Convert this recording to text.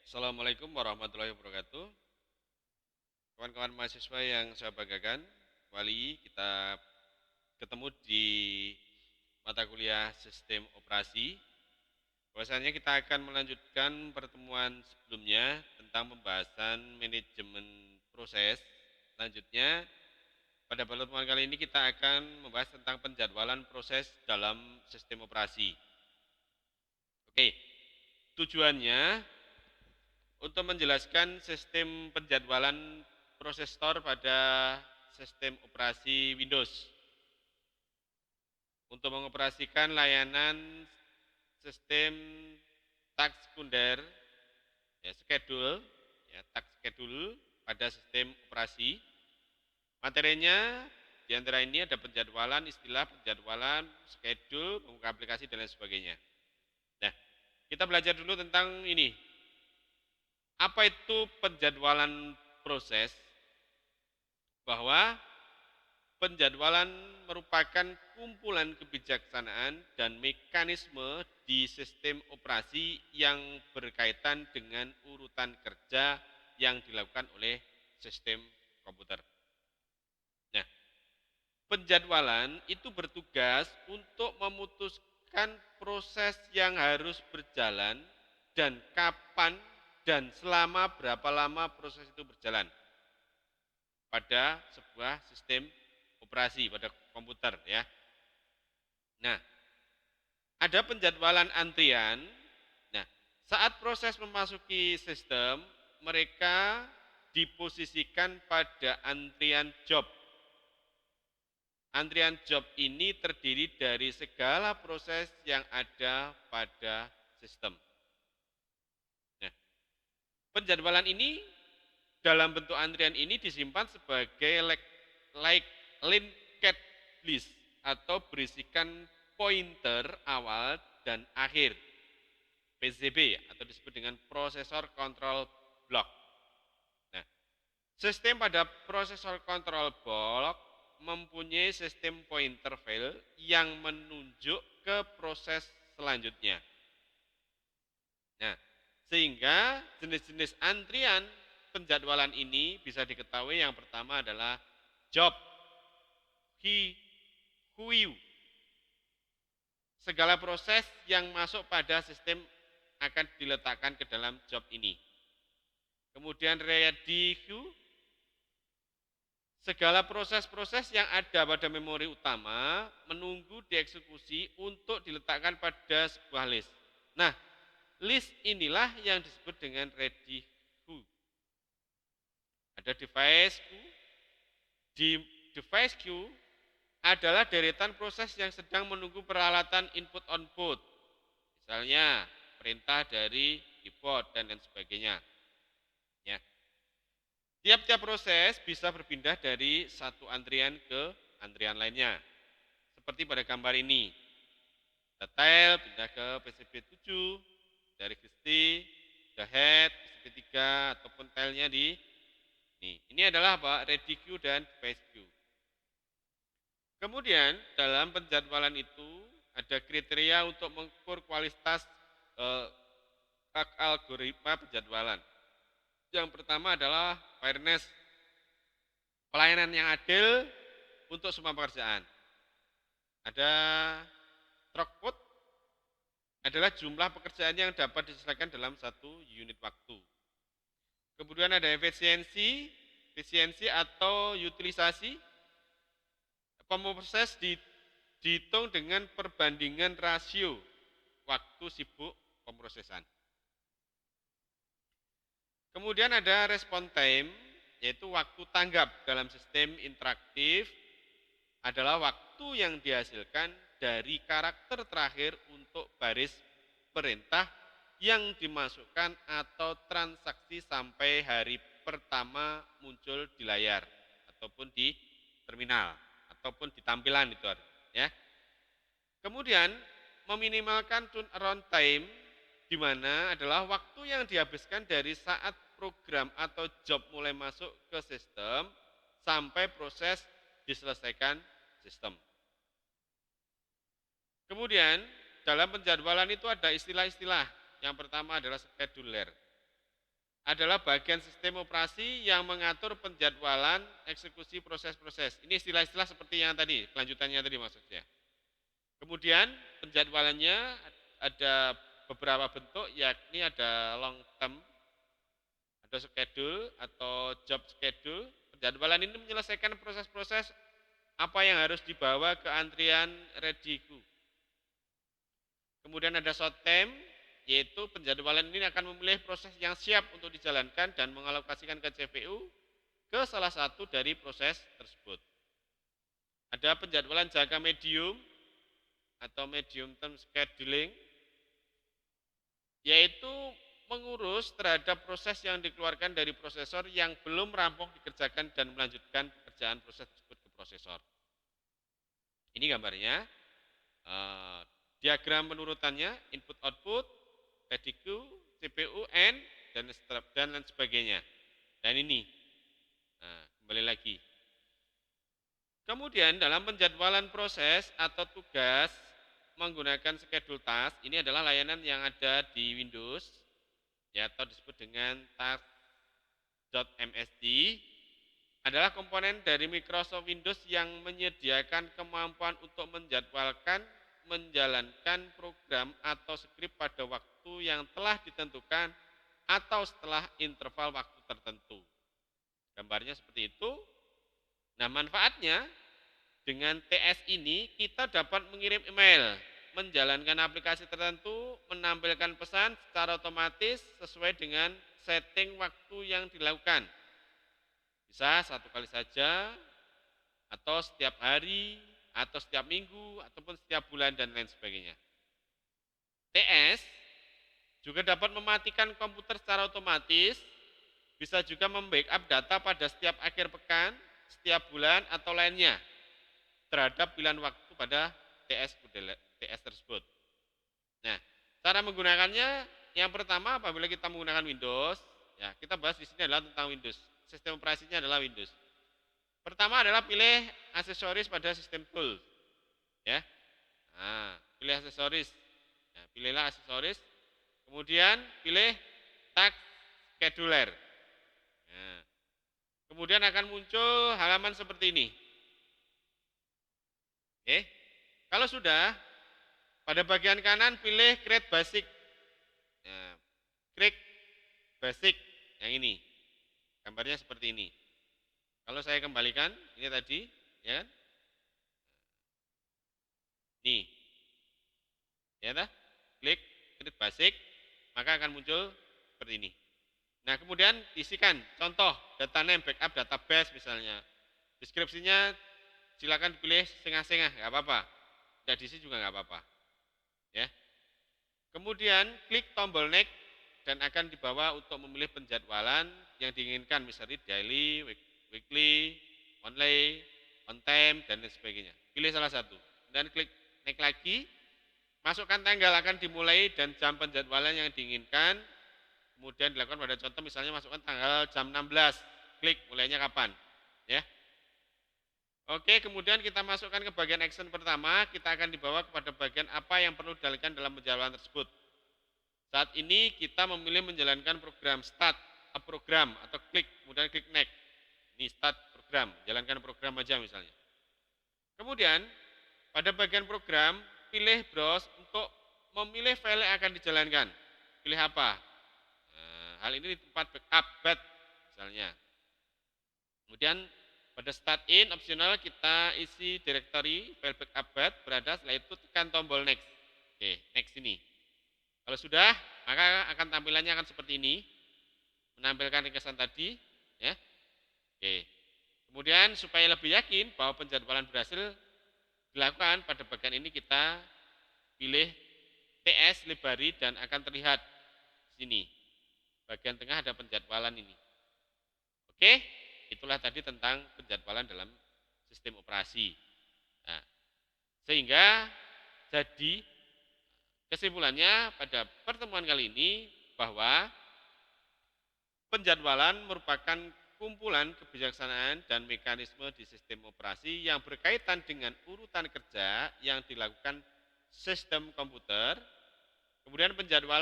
Assalamualaikum warahmatullahi wabarakatuh. Kawan-kawan mahasiswa yang saya banggakan, kembali kita ketemu di mata kuliah Sistem Operasi. Bahwasanya kita akan melanjutkan pertemuan sebelumnya tentang pembahasan manajemen proses. Selanjutnya, pada pertemuan kali ini kita akan membahas tentang penjadwalan proses dalam sistem operasi. Oke, tujuannya untuk menjelaskan sistem penjadwalan prosesor pada sistem operasi Windows untuk mengoperasikan layanan sistem task sekunder task schedule pada sistem operasi. Materinya di antara ini ada penjadwalan, istilah penjadwalan, schedule, membuka aplikasi dan lain sebagainya. Nah, kita belajar dulu tentang ini. Apa itu penjadwalan proses? Bahwa penjadwalan merupakan kumpulan kebijaksanaan dan mekanisme di sistem operasi yang berkaitan dengan urutan kerja yang dilakukan oleh sistem komputer. Nah, penjadwalan itu bertugas untuk memutuskan proses yang harus berjalan dan kapan dan selama berapa lama proses itu berjalan pada sebuah sistem operasi pada komputer ya. Nah, ada penjadwalan antrian. Nah, saat proses memasuki sistem, mereka diposisikan pada antrian job. Antrian job ini terdiri dari segala proses yang ada pada sistem. Nah, penjadwalan ini dalam bentuk antrian ini disimpan sebagai linked list atau berisikan pointer awal dan akhir PCB atau disebut dengan prosesor control block. Nah, sistem pada prosesor control block mempunyai sistem pointer file yang menunjuk ke proses selanjutnya. Nah, sehingga jenis-jenis antrian penjadwalan ini bisa diketahui. Yang pertama adalah job, queue. Segala proses yang masuk pada sistem akan diletakkan ke dalam job ini. Kemudian ready queue, segala proses-proses yang ada pada memori utama menunggu dieksekusi untuk diletakkan pada sebuah list. Nah, list inilah yang disebut dengan ready queue. Ada device queue. Di device queue adalah deretan proses yang sedang menunggu peralatan input output. Misalnya perintah dari keyboard dan lain sebagainya. Ya. Tiap-tiap proses bisa berpindah dari satu antrian ke antrian lainnya. Seperti pada gambar ini. Detail pindah ke PCB 7, dari Kristi, the head, PCB 3, ataupun tailnya di ini. Ini adalah apa? Ready queue dan device queue. Kemudian dalam penjadwalan itu ada kriteria untuk mengukur kualitas algoritma penjadwalan. Yang pertama adalah fairness, pelayanan yang adil untuk semua pekerjaan. Ada throughput, adalah jumlah pekerjaan yang dapat diselesaikan dalam satu unit waktu. Kemudian ada efisiensi atau utilisasi. Pemproses dihitung dengan perbandingan rasio waktu sibuk pemrosesan. Kemudian ada respon time, yaitu waktu tanggap dalam sistem interaktif adalah waktu yang dihasilkan dari karakter terakhir untuk baris perintah yang dimasukkan atau transaksi sampai hari pertama muncul di layar ataupun di terminal ataupun di tampilan itu ya. Kemudian meminimalkan turnaround time, di mana adalah waktu yang dihabiskan dari saat program atau job mulai masuk ke sistem sampai proses diselesaikan sistem. Kemudian dalam penjadwalan itu ada istilah-istilah. Yang pertama adalah scheduler. adalah bagian sistem operasi yang mengatur penjadwalan eksekusi proses-proses. Ini istilah-istilah seperti yang tadi, kelanjutannya tadi maksudnya. Kemudian penjadwalannya ada beberapa bentuk, yakni ada long term, ada schedule atau job schedule. Penjadwalan ini menyelesaikan proses-proses apa yang harus dibawa ke antrian ready queue. Kemudian ada short term, yaitu penjadwalan ini akan memilih proses yang siap untuk dijalankan dan mengalokasikan ke CPU ke salah satu dari proses tersebut. Ada penjadwalan jangka medium atau medium term scheduling, yaitu mengurus terhadap proses yang dikeluarkan dari prosesor yang belum rampung dikerjakan dan melanjutkan pekerjaan proses tersebut ke prosesor. Ini gambarnya, diagram penurutannya, input output, ready queue, CPU, N, dan lain sebagainya. Dan ini, kembali lagi. Kemudian dalam penjadwalan proses atau tugas menggunakan schedule task, ini adalah layanan yang ada di Windows, ya, atau disebut dengan task.msd, adalah komponen dari Microsoft Windows yang menyediakan kemampuan untuk menjadwalkan, menjalankan program atau skrip pada waktu yang telah ditentukan atau setelah interval waktu tertentu. Gambarnya seperti itu. Nah, manfaatnya dengan TS ini kita dapat mengirim email, menjalankan aplikasi tertentu, menampilkan pesan secara otomatis sesuai dengan setting waktu yang dilakukan. Bisa satu kali saja, atau setiap hari, atau setiap minggu, ataupun setiap bulan, dan lain sebagainya. TS juga dapat mematikan komputer secara otomatis, bisa juga membackup data pada setiap akhir pekan, setiap bulan, atau lainnya terhadap pilihan waktu pada TS tersebut. Nah, cara menggunakannya yang pertama apabila kita menggunakan Windows, ya kita bahas di sini adalah tentang Windows. Sistem operasinya adalah Windows. Pertama adalah pilih aksesoris pada sistem tool, ya. Nah, pilih aksesoris. Nah, pilihlah aksesoris. Kemudian pilih task scheduler. Nah, kemudian akan muncul halaman seperti ini. Oke, kalau sudah, pada bagian kanan pilih create basic. Nah, create basic yang ini. Gambarnya seperti ini. Kalau saya kembalikan, ini tadi, ya kan? Nih, ya kan? Klik create basic, maka akan muncul seperti ini. Nah, kemudian isikan contoh data name backup database misalnya. Deskripsinya silakan dipilih setengah-setengah, nggak apa-apa. Tidak diisi juga nggak apa-apa. Ya. Kemudian klik tombol next dan akan dibawa untuk memilih penjadwalan yang diinginkan, misalnya daily, weekly, monthly, on time, dan lain sebagainya. Pilih salah satu. Dan klik next lagi, masukkan tanggal akan dimulai dan jam penjadwalan yang diinginkan. Kemudian dilakukan pada contoh misalnya masukkan tanggal jam 16, klik mulainya kapan. Ya. Oke, kemudian kita masukkan ke bagian action pertama, kita akan dibawa kepada bagian apa yang perlu dilakukan dalam penjadwalan tersebut. Saat ini kita memilih menjalankan program start a program atau klik, kemudian klik next. Ini start program, jalankan program aja misalnya. Kemudian pada bagian program, pilih browse untuk memilih file yang akan dijalankan. Pilih apa? Nah, hal ini di tempat backup bat misalnya. Kemudian pada start in opsional kita isi directory file backup bat berada, setelah itu tekan tombol next. Oke, next ini. Kalau sudah, maka akan tampilannya akan seperti ini. Menampilkan ringkasan tadi, ya. Oke. Kemudian supaya lebih yakin bahwa penjadwalan berhasil dilakukan, pada bagian ini kita pilih TS Library dan akan terlihat di sini. Bagian tengah ada penjadwalan ini. Oke, itulah tadi tentang penjadwalan dalam sistem operasi. Nah, sehingga jadi kesimpulannya pada pertemuan kali ini bahwa penjadwalan merupakan kumpulan kebijaksanaan dan mekanisme di sistem operasi yang berkaitan dengan urutan kerja yang dilakukan sistem komputer. Kemudian penjadwalan